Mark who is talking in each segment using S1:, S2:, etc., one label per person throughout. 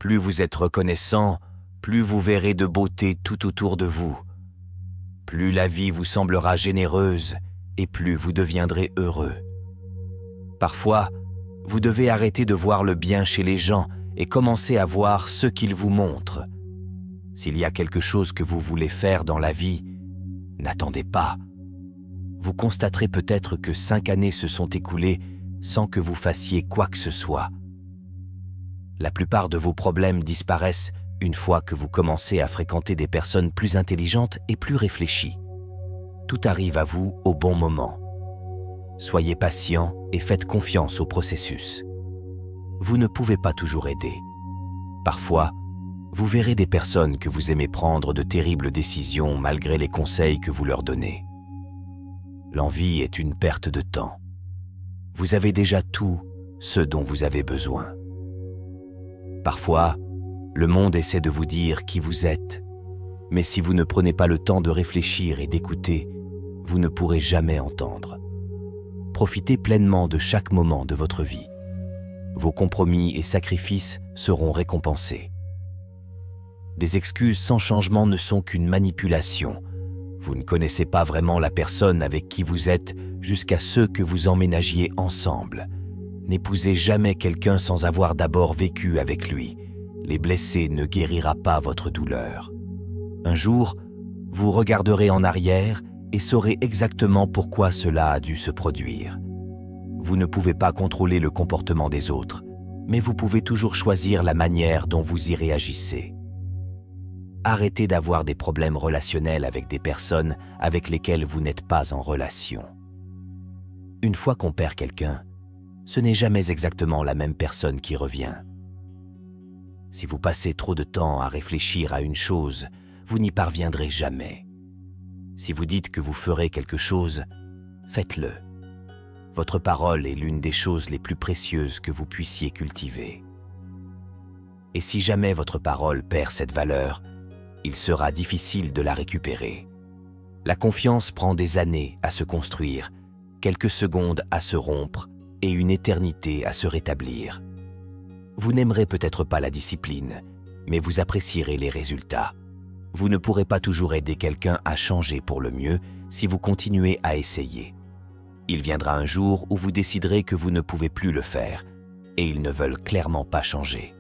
S1: Plus vous êtes reconnaissant, plus vous verrez de beauté tout autour de vous. Plus la vie vous semblera généreuse et plus vous deviendrez heureux. Parfois, vous devez arrêter de voir le bien chez les gens et commencer à voir ce qu'ils vous montrent. S'il y a quelque chose que vous voulez faire dans la vie, n'attendez pas. Vous constaterez peut-être que 5 années se sont écoulées sans que vous fassiez quoi que ce soit. La plupart de vos problèmes disparaissent une fois que vous commencez à fréquenter des personnes plus intelligentes et plus réfléchies. Tout arrive à vous au bon moment. Soyez patient et faites confiance au processus. Vous ne pouvez pas toujours aider. Parfois, vous verrez des personnes que vous aimez prendre de terribles décisions malgré les conseils que vous leur donnez. L'envie est une perte de temps. Vous avez déjà tout ce dont vous avez besoin. Parfois, le monde essaie de vous dire qui vous êtes, mais si vous ne prenez pas le temps de réfléchir et d'écouter, vous ne pourrez jamais entendre. Profitez pleinement de chaque moment de votre vie. Vos compromis et sacrifices seront récompensés. Des excuses sans changement ne sont qu'une manipulation. Vous ne connaissez pas vraiment la personne avec qui vous êtes jusqu'à ce que vous emménagiez ensemble. N'épousez jamais quelqu'un sans avoir d'abord vécu avec lui. Les blessés ne guérira pas votre douleur. Un jour, vous regarderez en arrière et saurez exactement pourquoi cela a dû se produire. Vous ne pouvez pas contrôler le comportement des autres, mais vous pouvez toujours choisir la manière dont vous y réagissez. Arrêtez d'avoir des problèmes relationnels avec des personnes avec lesquelles vous n'êtes pas en relation. Une fois qu'on perd quelqu'un, ce n'est jamais exactement la même personne qui revient. Si vous passez trop de temps à réfléchir à une chose, vous n'y parviendrez jamais. Si vous dites que vous ferez quelque chose, faites-le. Votre parole est l'une des choses les plus précieuses que vous puissiez cultiver. Et si jamais votre parole perd cette valeur, il sera difficile de la récupérer. La confiance prend des années à se construire, quelques secondes à se rompre et une éternité à se rétablir. Vous n'aimerez peut-être pas la discipline, mais vous apprécierez les résultats. Vous ne pourrez pas toujours aider quelqu'un à changer pour le mieux si vous continuez à essayer. Il viendra un jour où vous déciderez que vous ne pouvez plus le faire, et ils ne veulent clairement pas changer.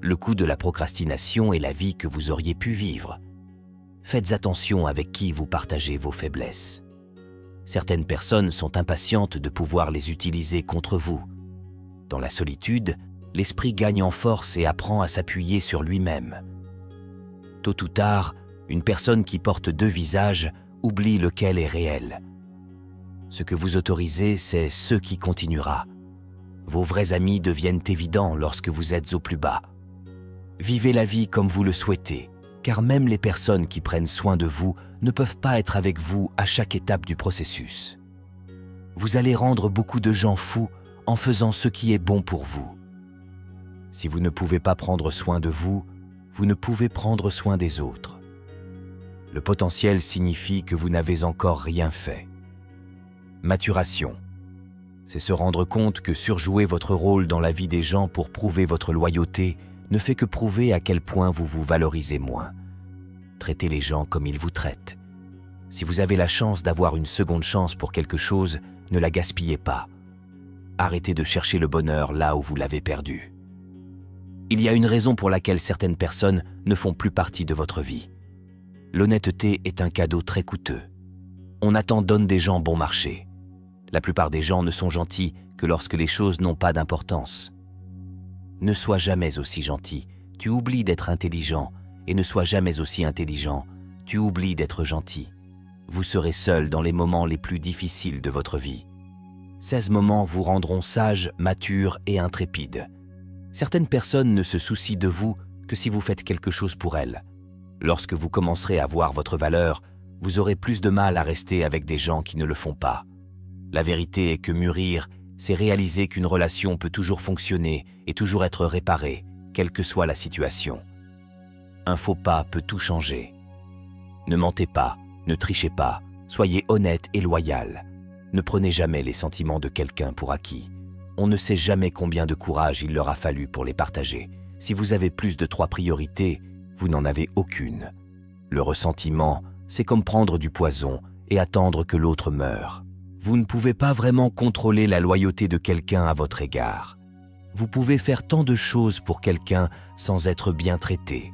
S1: Le coût de la procrastination est la vie que vous auriez pu vivre. Faites attention avec qui vous partagez vos faiblesses. Certaines personnes sont impatientes de pouvoir les utiliser contre vous. Dans la solitude, l'esprit gagne en force et apprend à s'appuyer sur lui-même. Tôt ou tard, une personne qui porte 2 visages oublie lequel est réel. Ce que vous autorisez, c'est ce qui continuera. Vos vrais amis deviennent évidents lorsque vous êtes au plus bas. Vivez la vie comme vous le souhaitez, car même les personnes qui prennent soin de vous ne peuvent pas être avec vous à chaque étape du processus. Vous allez rendre beaucoup de gens fous en faisant ce qui est bon pour vous. Si vous ne pouvez pas prendre soin de vous, vous ne pouvez prendre soin des autres. Le potentiel signifie que vous n'avez encore rien fait. Maturation. C'est se rendre compte que surjouer votre rôle dans la vie des gens pour prouver votre loyauté ne fait que prouver à quel point vous vous valorisez moins. Traitez les gens comme ils vous traitent. Si vous avez la chance d'avoir une seconde chance pour quelque chose, ne la gaspillez pas. Arrêtez de chercher le bonheur là où vous l'avez perdu. Il y a une raison pour laquelle certaines personnes ne font plus partie de votre vie. L'honnêteté est un cadeau très coûteux. On attend donne des gens bon marché. La plupart des gens ne sont gentils que lorsque les choses n'ont pas d'importance. Ne sois jamais aussi gentil, tu oublies d'être intelligent, et ne sois jamais aussi intelligent, tu oublies d'être gentil. Vous serez seul dans les moments les plus difficiles de votre vie. 16 moments vous rendront sage, mature et intrépide. Certaines personnes ne se soucient de vous que si vous faites quelque chose pour elles. Lorsque vous commencerez à voir votre valeur, vous aurez plus de mal à rester avec des gens qui ne le font pas. La vérité est que mûrir, c'est réaliser qu'une relation peut toujours fonctionner et toujours être réparée, quelle que soit la situation. Un faux pas peut tout changer. Ne mentez pas, ne trichez pas, soyez honnête et loyal. Ne prenez jamais les sentiments de quelqu'un pour acquis. On ne sait jamais combien de courage il leur a fallu pour les partager. Si vous avez plus de 3 priorités, vous n'en avez aucune. Le ressentiment, c'est comme prendre du poison et attendre que l'autre meure. Vous ne pouvez pas vraiment contrôler la loyauté de quelqu'un à votre égard. Vous pouvez faire tant de choses pour quelqu'un sans être bien traité.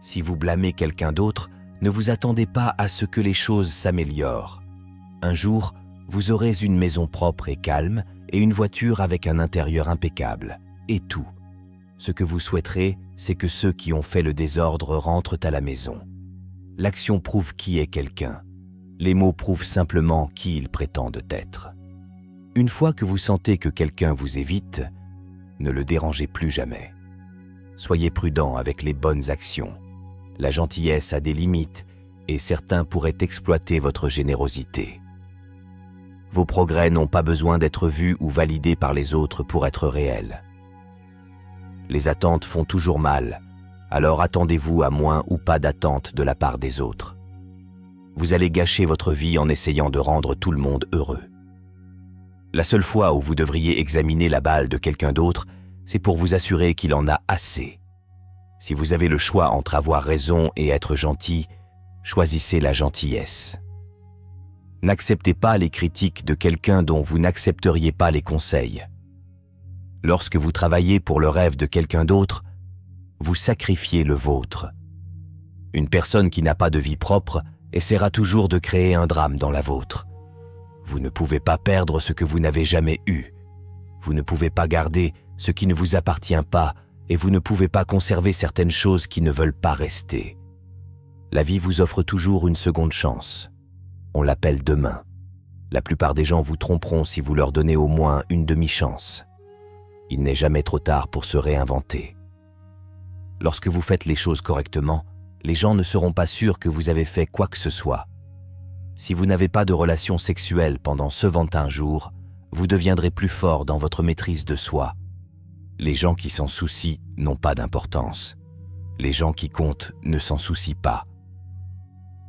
S1: Si vous blâmez quelqu'un d'autre, ne vous attendez pas à ce que les choses s'améliorent. Un jour, vous aurez une maison propre et calme et une voiture avec un intérieur impeccable, et tout. Ce que vous souhaiterez, c'est que ceux qui ont fait le désordre rentrent à la maison. L'action prouve qui est quelqu'un. Les mots prouvent simplement qui ils prétendent être. Une fois que vous sentez que quelqu'un vous évite, ne le dérangez plus jamais. Soyez prudent avec les bonnes actions. La gentillesse a des limites et certains pourraient exploiter votre générosité. Vos progrès n'ont pas besoin d'être vus ou validés par les autres pour être réels. Les attentes font toujours mal, alors attendez-vous à moins ou pas d'attentes de la part des autres. Vous allez gâcher votre vie en essayant de rendre tout le monde heureux. La seule fois où vous devriez examiner la balle de quelqu'un d'autre, c'est pour vous assurer qu'il en a assez. Si vous avez le choix entre avoir raison et être gentil, choisissez la gentillesse. N'acceptez pas les critiques de quelqu'un dont vous n'accepteriez pas les conseils. Lorsque vous travaillez pour le rêve de quelqu'un d'autre, vous sacrifiez le vôtre. Une personne qui n'a pas de vie propre essaiera toujours de créer un drame dans la vôtre. Vous ne pouvez pas perdre ce que vous n'avez jamais eu. Vous ne pouvez pas garder ce qui ne vous appartient pas et vous ne pouvez pas conserver certaines choses qui ne veulent pas rester. La vie vous offre toujours une seconde chance. On l'appelle demain. La plupart des gens vous tromperont si vous leur donnez au moins une demi-chance. Il n'est jamais trop tard pour se réinventer. Lorsque vous faites les choses correctement, les gens ne seront pas sûrs que vous avez fait quoi que ce soit. Si vous n'avez pas de relation sexuelle pendant ce 21 jours, vous deviendrez plus fort dans votre maîtrise de soi. Les gens qui s'en soucient n'ont pas d'importance. Les gens qui comptent ne s'en soucient pas.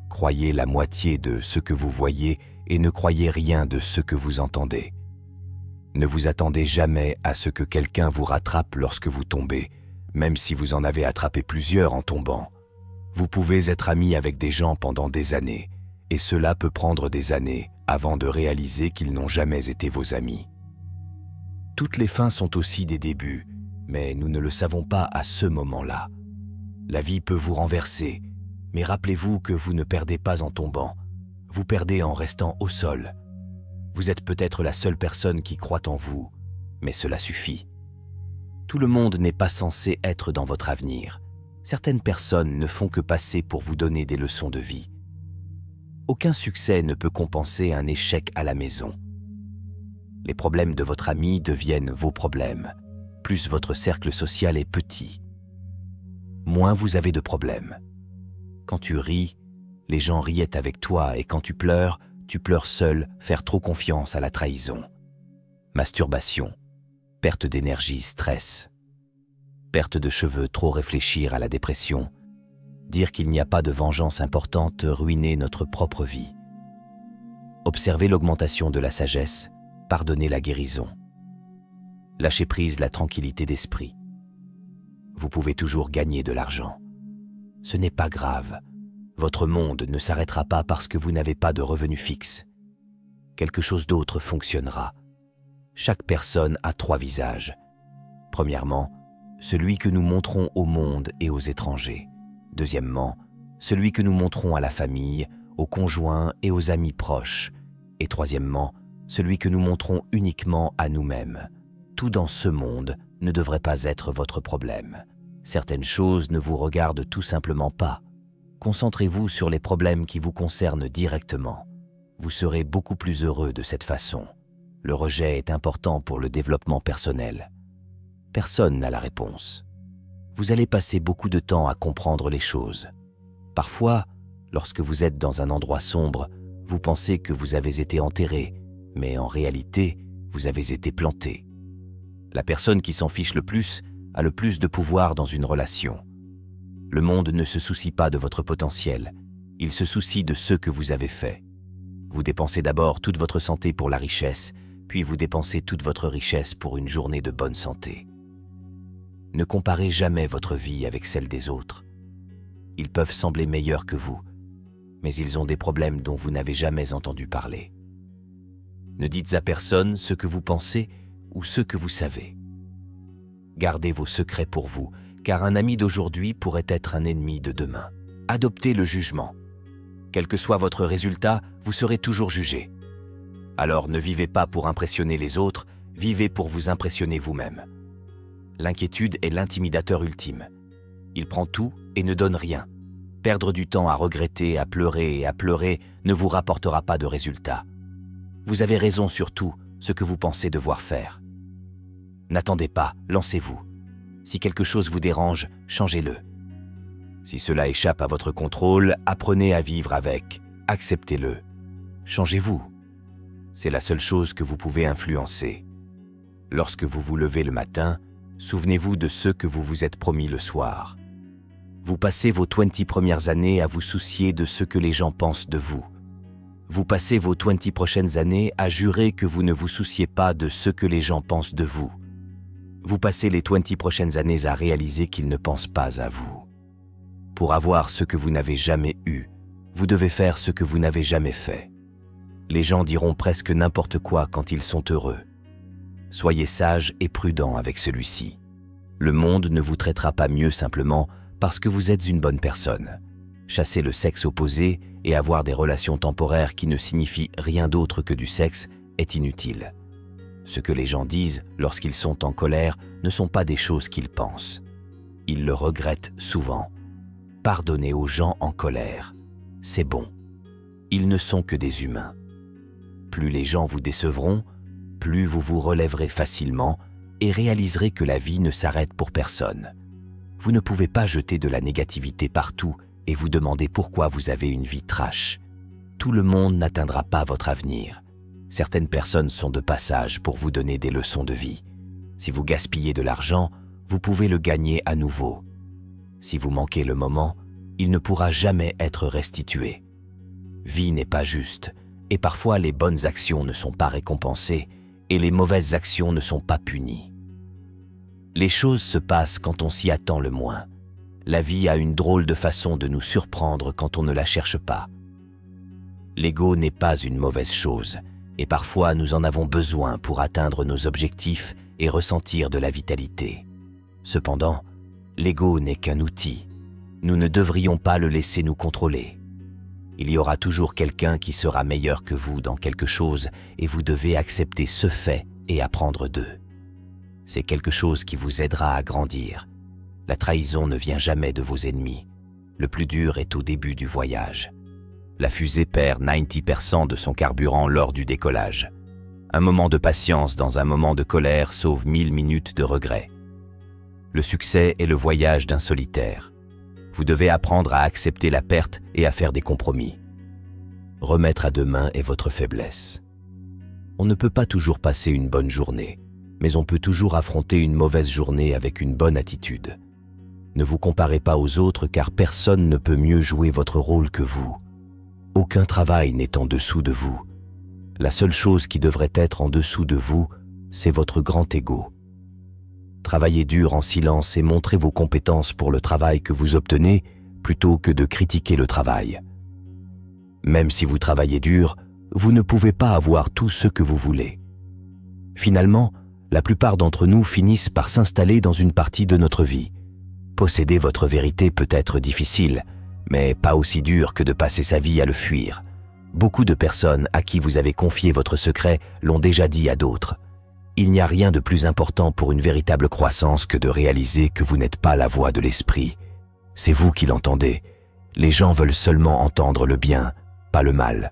S1: Croyez la moitié de ce que vous voyez et ne croyez rien de ce que vous entendez. Ne vous attendez jamais à ce que quelqu'un vous rattrape lorsque vous tombez, même si vous en avez attrapé plusieurs en tombant. Vous pouvez être ami avec des gens pendant des années, et cela peut prendre des années avant de réaliser qu'ils n'ont jamais été vos amis. Toutes les fins sont aussi des débuts, mais nous ne le savons pas à ce moment-là. La vie peut vous renverser, mais rappelez-vous que vous ne perdez pas en tombant, vous perdez en restant au sol. Vous êtes peut-être la seule personne qui croit en vous, mais cela suffit. Tout le monde n'est pas censé être dans votre avenir. Certaines personnes ne font que passer pour vous donner des leçons de vie. Aucun succès ne peut compenser un échec à la maison. Les problèmes de votre ami deviennent vos problèmes, plus votre cercle social est petit. Moins vous avez de problèmes. Quand tu ris, les gens riaient avec toi et quand tu pleures seul, faire trop confiance à la trahison. Masturbation, perte d'énergie, stress. Perte de cheveux, trop réfléchir à la dépression. Dire qu'il n'y a pas de vengeance importante, ruiner notre propre vie. Observer l'augmentation de la sagesse, pardonner la guérison. Lâcher prise la tranquillité d'esprit. Vous pouvez toujours gagner de l'argent. Ce n'est pas grave. Votre monde ne s'arrêtera pas parce que vous n'avez pas de revenus fixes. Quelque chose d'autre fonctionnera. Chaque personne a 3 visages. Premièrement, celui que nous montrons au monde et aux étrangers. Deuxièmement, celui que nous montrons à la famille, aux conjoints et aux amis proches. Et troisièmement, celui que nous montrons uniquement à nous-mêmes. Tout dans ce monde ne devrait pas être votre problème. Certaines choses ne vous regardent tout simplement pas. Concentrez-vous sur les problèmes qui vous concernent directement. Vous serez beaucoup plus heureux de cette façon. Le rejet est important pour le développement personnel. Personne n'a la réponse. Vous allez passer beaucoup de temps à comprendre les choses. Parfois, lorsque vous êtes dans un endroit sombre, vous pensez que vous avez été enterré, mais en réalité, vous avez été planté. La personne qui s'en fiche le plus a le plus de pouvoir dans une relation. Le monde ne se soucie pas de votre potentiel, il se soucie de ce que vous avez fait. Vous dépensez d'abord toute votre santé pour la richesse, puis vous dépensez toute votre richesse pour une journée de bonne santé. Ne comparez jamais votre vie avec celle des autres. Ils peuvent sembler meilleurs que vous, mais ils ont des problèmes dont vous n'avez jamais entendu parler. Ne dites à personne ce que vous pensez ou ce que vous savez. Gardez vos secrets pour vous, car un ami d'aujourd'hui pourrait être un ennemi de demain. Adoptez le jugement. Quel que soit votre résultat, vous serez toujours jugé. Alors ne vivez pas pour impressionner les autres, vivez pour vous impressionner vous-même. L'inquiétude est l'intimidateur ultime. Il prend tout et ne donne rien. Perdre du temps à regretter, à pleurer ne vous rapportera pas de résultat. Vous avez raison sur tout ce que vous pensez devoir faire. N'attendez pas, lancez-vous. Si quelque chose vous dérange, changez-le. Si cela échappe à votre contrôle, apprenez à vivre avec, acceptez-le. Changez-vous. C'est la seule chose que vous pouvez influencer. Lorsque vous vous levez le matin, souvenez-vous de ce que vous vous êtes promis le soir. Vous passez vos 20 premières années à vous soucier de ce que les gens pensent de vous. Vous passez vos 20 prochaines années à jurer que vous ne vous souciez pas de ce que les gens pensent de vous. Vous passez les 20 prochaines années à réaliser qu'ils ne pensent pas à vous. Pour avoir ce que vous n'avez jamais eu, vous devez faire ce que vous n'avez jamais fait. Les gens diront presque n'importe quoi quand ils sont heureux. Soyez sage et prudent avec celui-ci. Le monde ne vous traitera pas mieux simplement parce que vous êtes une bonne personne. Chasser le sexe opposé et avoir des relations temporaires qui ne signifient rien d'autre que du sexe est inutile. Ce que les gens disent lorsqu'ils sont en colère ne sont pas des choses qu'ils pensent. Ils le regrettent souvent. Pardonnez aux gens en colère. C'est bon. Ils ne sont que des humains. Plus les gens vous décevront, plus vous vous relèverez facilement et réaliserez que la vie ne s'arrête pour personne. Vous ne pouvez pas jeter de la négativité partout et vous demander pourquoi vous avez une vie trash. Tout le monde n'atteindra pas votre avenir. Certaines personnes sont de passage pour vous donner des leçons de vie. Si vous gaspillez de l'argent, vous pouvez le gagner à nouveau. Si vous manquez le moment, il ne pourra jamais être restitué. Vie n'est pas juste, et parfois les bonnes actions ne sont pas récompensées et les mauvaises actions ne sont pas punies. Les choses se passent quand on s'y attend le moins. La vie a une drôle de façon de nous surprendre quand on ne la cherche pas. L'ego n'est pas une mauvaise chose, et parfois nous en avons besoin pour atteindre nos objectifs et ressentir de la vitalité. Cependant, l'ego n'est qu'un outil. Nous ne devrions pas le laisser nous contrôler. Il y aura toujours quelqu'un qui sera meilleur que vous dans quelque chose et vous devez accepter ce fait et apprendre d'eux. C'est quelque chose qui vous aidera à grandir. La trahison ne vient jamais de vos ennemis. Le plus dur est au début du voyage. La fusée perd 90% de son carburant lors du décollage. Un moment de patience dans un moment de colère sauve 1000 minutes de regret. Le succès est le voyage d'un solitaire. Vous devez apprendre à accepter la perte et à faire des compromis. Remettre à demain est votre faiblesse. On ne peut pas toujours passer une bonne journée, mais on peut toujours affronter une mauvaise journée avec une bonne attitude. Ne vous comparez pas aux autres car personne ne peut mieux jouer votre rôle que vous. Aucun travail n'est en dessous de vous. La seule chose qui devrait être en dessous de vous, c'est votre grand ego. Travaillez dur en silence et montrez vos compétences pour le travail que vous obtenez plutôt que de critiquer le travail. Même si vous travaillez dur, vous ne pouvez pas avoir tout ce que vous voulez. Finalement, la plupart d'entre nous finissent par s'installer dans une partie de notre vie. Posséder votre vérité peut être difficile, mais pas aussi dur que de passer sa vie à le fuir. Beaucoup de personnes à qui vous avez confié votre secret l'ont déjà dit à d'autres. Il n'y a rien de plus important pour une véritable croissance que de réaliser que vous n'êtes pas la voix de l'esprit. C'est vous qui l'entendez. Les gens veulent seulement entendre le bien, pas le mal.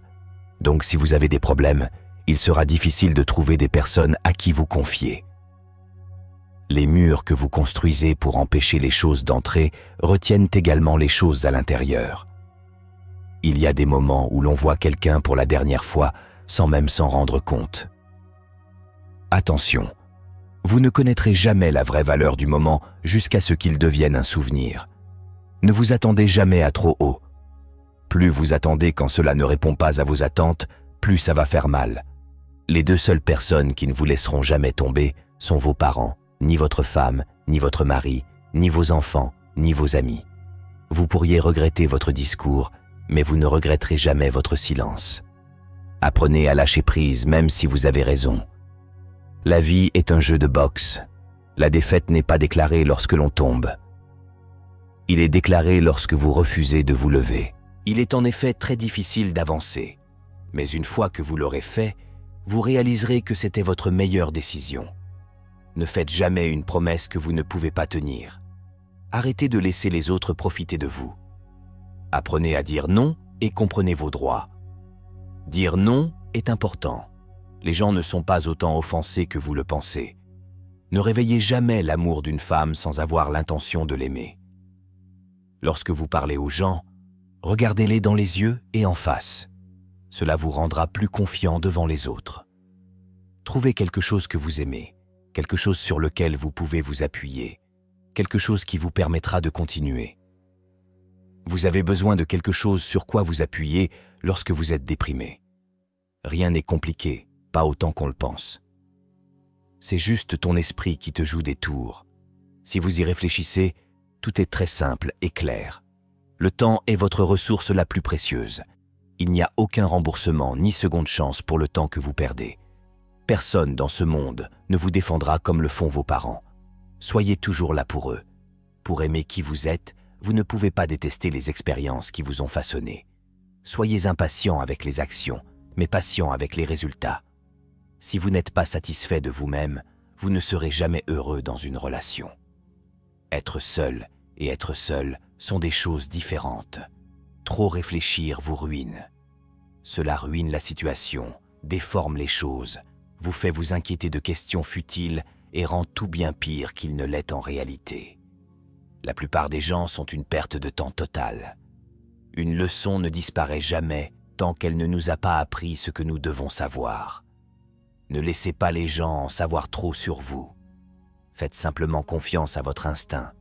S1: Donc si vous avez des problèmes, il sera difficile de trouver des personnes à qui vous confier. Les murs que vous construisez pour empêcher les choses d'entrer retiennent également les choses à l'intérieur. Il y a des moments où l'on voit quelqu'un pour la dernière fois sans même s'en rendre compte. Attention, vous ne connaîtrez jamais la vraie valeur du moment jusqu'à ce qu'il devienne un souvenir. Ne vous attendez jamais à trop haut. Plus vous attendez quand cela ne répond pas à vos attentes, plus ça va faire mal. Les deux seules personnes qui ne vous laisseront jamais tomber sont vos parents, ni votre femme, ni votre mari, ni vos enfants, ni vos amis. Vous pourriez regretter votre discours, mais vous ne regretterez jamais votre silence. Apprenez à lâcher prise même si vous avez raison. La vie est un jeu de boxe. La défaite n'est pas déclarée lorsque l'on tombe. Il est déclaré lorsque vous refusez de vous lever. Il est en effet très difficile d'avancer, mais une fois que vous l'aurez fait, vous réaliserez que c'était votre meilleure décision. Ne faites jamais une promesse que vous ne pouvez pas tenir. Arrêtez de laisser les autres profiter de vous. Apprenez à dire non et comprenez vos droits. Dire non est important. Les gens ne sont pas autant offensés que vous le pensez. Ne réveillez jamais l'amour d'une femme sans avoir l'intention de l'aimer. Lorsque vous parlez aux gens, regardez-les dans les yeux et en face. Cela vous rendra plus confiant devant les autres. Trouvez quelque chose que vous aimez, quelque chose sur lequel vous pouvez vous appuyer, quelque chose qui vous permettra de continuer. Vous avez besoin de quelque chose sur quoi vous appuyer lorsque vous êtes déprimé. Rien n'est compliqué, pas autant qu'on le pense. C'est juste ton esprit qui te joue des tours. Si vous y réfléchissez, tout est très simple et clair. Le temps est votre ressource la plus précieuse. Il n'y a aucun remboursement ni seconde chance pour le temps que vous perdez. Personne dans ce monde ne vous défendra comme le font vos parents. Soyez toujours là pour eux. Pour aimer qui vous êtes, vous ne pouvez pas détester les expériences qui vous ont façonné. Soyez impatient avec les actions, mais patient avec les résultats. Si vous n'êtes pas satisfait de vous-même, vous ne serez jamais heureux dans une relation. Être seul et être seul sont des choses différentes. Trop réfléchir vous ruine. Cela ruine la situation, déforme les choses, vous fait vous inquiéter de questions futiles et rend tout bien pire qu'il ne l'est en réalité. La plupart des gens sont une perte de temps totale. Une leçon ne disparaît jamais tant qu'elle ne nous a pas appris ce que nous devons savoir. Ne laissez pas les gens en savoir trop sur vous. Faites simplement confiance à votre instinct.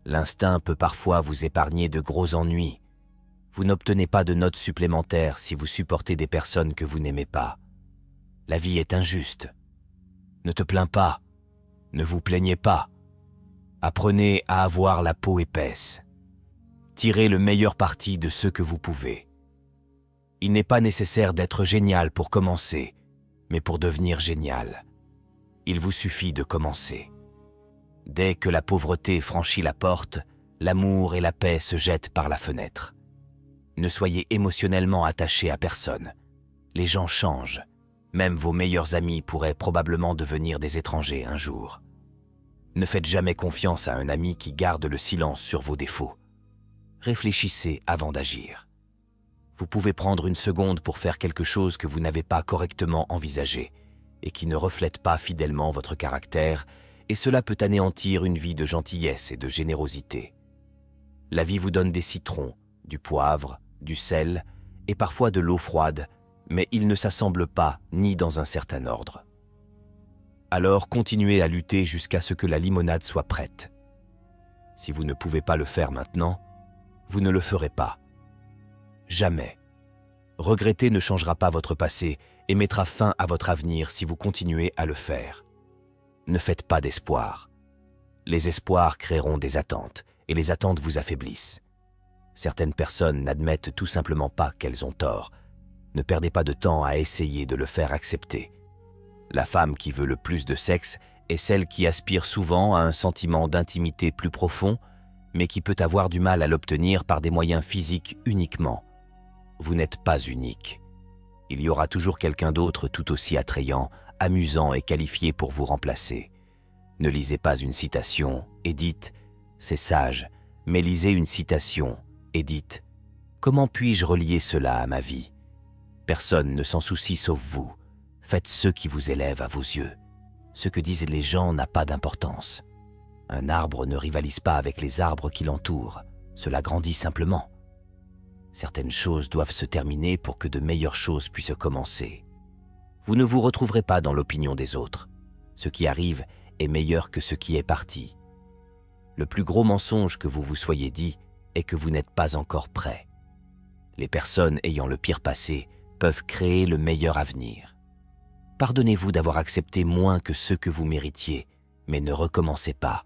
S1: L'instinct peut parfois vous épargner de gros ennuis. Vous n'obtenez pas de notes supplémentaires si vous supportez des personnes que vous n'aimez pas. La vie est injuste. Ne te plains pas. Ne vous plaignez pas. Apprenez à avoir la peau épaisse. Tirez le meilleur parti de ce que vous pouvez. Il n'est pas nécessaire d'être génial pour commencer, mais pour devenir génial. Il vous suffit de commencer. Dès que la pauvreté franchit la porte, l'amour et la paix se jettent par la fenêtre. Ne soyez émotionnellement attachés à personne. Les gens changent. Même vos meilleurs amis pourraient probablement devenir des étrangers un jour. Ne faites jamais confiance à un ami qui garde le silence sur vos défauts. Réfléchissez avant d'agir. Vous pouvez prendre une seconde pour faire quelque chose que vous n'avez pas correctement envisagé et qui ne reflète pas fidèlement votre caractère, et cela peut anéantir une vie de gentillesse et de générosité. La vie vous donne des citrons, du poivre, du sel et parfois de l'eau froide, mais ils ne s'assemblent pas ni dans un certain ordre. Alors continuez à lutter jusqu'à ce que la limonade soit prête. Si vous ne pouvez pas le faire maintenant, vous ne le ferez pas. Jamais. Regretter ne changera pas votre passé et mettra fin à votre avenir si vous continuez à le faire. Ne faites pas d'espoir. Les espoirs créeront des attentes et les attentes vous affaiblissent. Certaines personnes n'admettent tout simplement pas qu'elles ont tort. Ne perdez pas de temps à essayer de le faire accepter. La femme qui veut le plus de sexe est celle qui aspire souvent à un sentiment d'intimité plus profond, mais qui peut avoir du mal à l'obtenir par des moyens physiques uniquement. Vous n'êtes pas unique. Il y aura toujours quelqu'un d'autre tout aussi attrayant, amusant et qualifié pour vous remplacer. Ne lisez pas une citation et dites « c'est sage », mais lisez une citation et dites « comment puis-je relier cela à ma vie ?» Personne ne s'en soucie sauf vous. Faites ce qui vous élève à vos yeux. Ce que disent les gens n'a pas d'importance. Un arbre ne rivalise pas avec les arbres qui l'entourent. Cela grandit simplement. Certaines choses doivent se terminer pour que de meilleures choses puissent commencer. Vous ne vous retrouverez pas dans l'opinion des autres. Ce qui arrive est meilleur que ce qui est parti. Le plus gros mensonge que vous vous soyez dit est que vous n'êtes pas encore prêt. Les personnes ayant le pire passé peuvent créer le meilleur avenir. Pardonnez-vous d'avoir accepté moins que ce que vous méritiez, mais ne recommencez pas.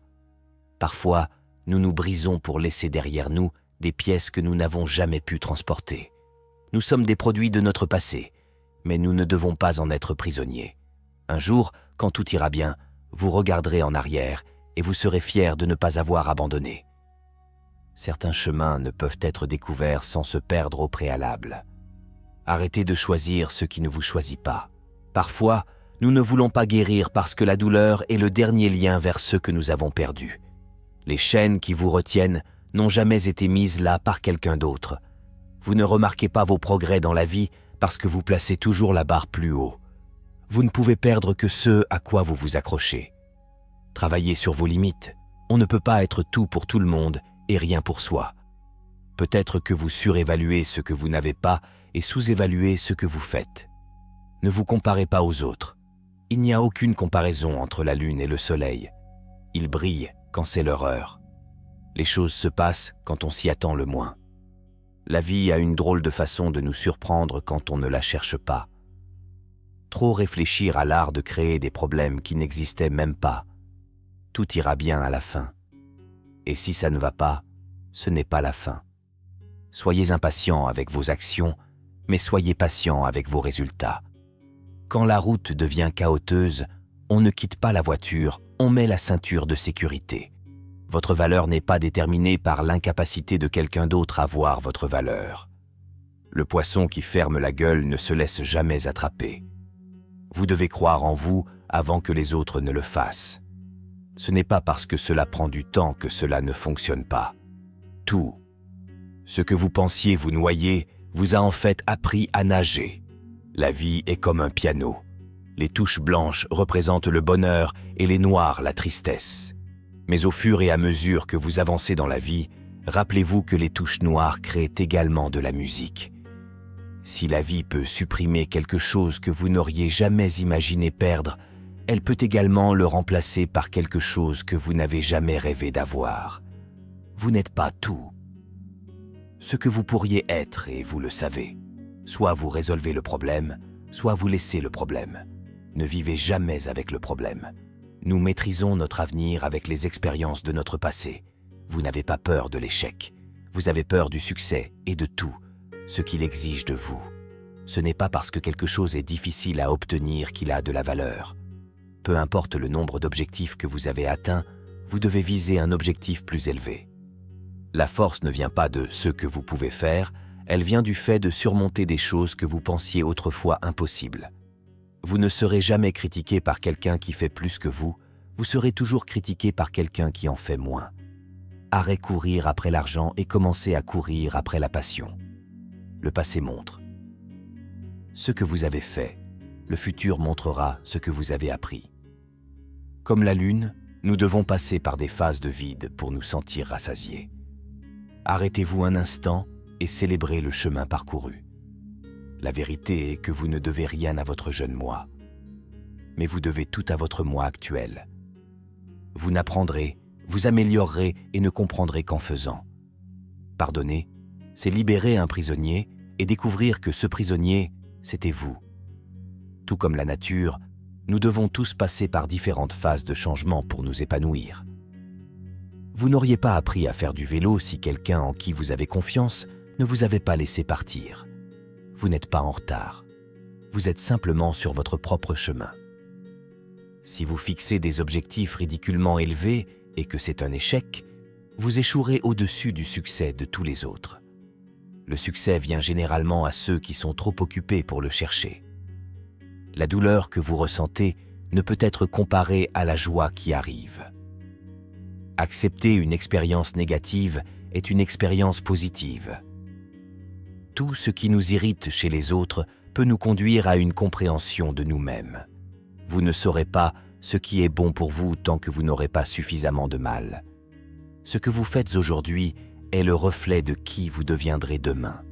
S1: Parfois, nous nous brisons pour laisser derrière nous des pièces que nous n'avons jamais pu transporter. Nous sommes des produits de notre passé, mais nous ne devons pas en être prisonniers. Un jour, quand tout ira bien, vous regarderez en arrière et vous serez fiers de ne pas avoir abandonné. Certains chemins ne peuvent être découverts sans se perdre au préalable. Arrêtez de choisir ce qui ne vous choisit pas. Parfois, nous ne voulons pas guérir parce que la douleur est le dernier lien vers ceux que nous avons perdus. Les chaînes qui vous retiennent n'ont jamais été mises là par quelqu'un d'autre. Vous ne remarquez pas vos progrès dans la vie parce que vous placez toujours la barre plus haut. Vous ne pouvez perdre que ce à quoi vous vous accrochez. Travaillez sur vos limites. On ne peut pas être tout pour tout le monde et rien pour soi. Peut-être que vous surévaluez ce que vous n'avez pas et sous-évaluez ce que vous faites. Ne vous comparez pas aux autres. Il n'y a aucune comparaison entre la lune et le soleil. Ils brillent quand c'est leur heure. Les choses se passent quand on s'y attend le moins. La vie a une drôle de façon de nous surprendre quand on ne la cherche pas. Trop réfléchir à l'art de créer des problèmes qui n'existaient même pas. Tout ira bien à la fin. Et si ça ne va pas, ce n'est pas la fin. Soyez impatients avec vos actions, mais soyez patients avec vos résultats. Quand la route devient chaoteuse, on ne quitte pas la voiture, on met la ceinture de sécurité. Votre valeur n'est pas déterminée par l'incapacité de quelqu'un d'autre à voir votre valeur. Le poisson qui ferme la gueule ne se laisse jamais attraper. Vous devez croire en vous avant que les autres ne le fassent. Ce n'est pas parce que cela prend du temps que cela ne fonctionne pas. Tout. Ce que vous pensiez vous noyer vous a en fait appris à nager. La vie est comme un piano. Les touches blanches représentent le bonheur et les noires la tristesse. Mais au fur et à mesure que vous avancez dans la vie, rappelez-vous que les touches noires créent également de la musique. Si la vie peut supprimer quelque chose que vous n'auriez jamais imaginé perdre, elle peut également le remplacer par quelque chose que vous n'avez jamais rêvé d'avoir. Vous n'êtes pas tout. Ce que vous pourriez être, et vous le savez. Soit vous résolvez le problème, soit vous laissez le problème. Ne vivez jamais avec le problème. Nous maîtrisons notre avenir avec les expériences de notre passé. Vous n'avez pas peur de l'échec. Vous avez peur du succès et de tout ce qu'il exige de vous. Ce n'est pas parce que quelque chose est difficile à obtenir qu'il a de la valeur. Peu importe le nombre d'objectifs que vous avez atteints, vous devez viser un objectif plus élevé. La force ne vient pas de ce que vous pouvez faire, elle vient du fait de surmonter des choses que vous pensiez autrefois impossibles. Vous ne serez jamais critiqué par quelqu'un qui fait plus que vous serez toujours critiqué par quelqu'un qui en fait moins. Arrêtez courir après l'argent et commencez à courir après la passion. Le passé montre ce que vous avez fait, le futur montrera ce que vous avez appris. Comme la lune, nous devons passer par des phases de vide pour nous sentir rassasiés. Arrêtez-vous un instant et célébrez le chemin parcouru. La vérité est que vous ne devez rien à votre jeune moi, mais vous devez tout à votre moi actuel. Vous n'apprendrez, vous améliorerez et ne comprendrez qu'en faisant. Pardonner, c'est libérer un prisonnier et découvrir que ce prisonnier, c'était vous. Tout comme la nature, nous devons tous passer par différentes phases de changement pour nous épanouir. Vous n'auriez pas appris à faire du vélo si quelqu'un en qui vous avez confiance ne vous avait pas laissé partir. Vous n'êtes pas en retard. Vous êtes simplement sur votre propre chemin. Si vous fixez des objectifs ridiculement élevés et que c'est un échec, vous échouerez au-dessus du succès de tous les autres. Le succès vient généralement à ceux qui sont trop occupés pour le chercher. La douleur que vous ressentez ne peut être comparée à la joie qui arrive. Accepter une expérience négative est une expérience positive. Tout ce qui nous irrite chez les autres peut nous conduire à une compréhension de nous-mêmes. Vous ne saurez pas ce qui est bon pour vous tant que vous n'aurez pas suffisamment de mal. Ce que vous faites aujourd'hui est le reflet de qui vous deviendrez demain.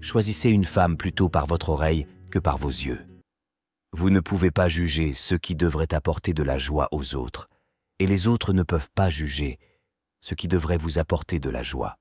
S1: Choisissez une femme plutôt par votre oreille que par vos yeux. Vous ne pouvez pas juger ce qui devrait apporter de la joie aux autres, et les autres ne peuvent pas juger ce qui devrait vous apporter de la joie.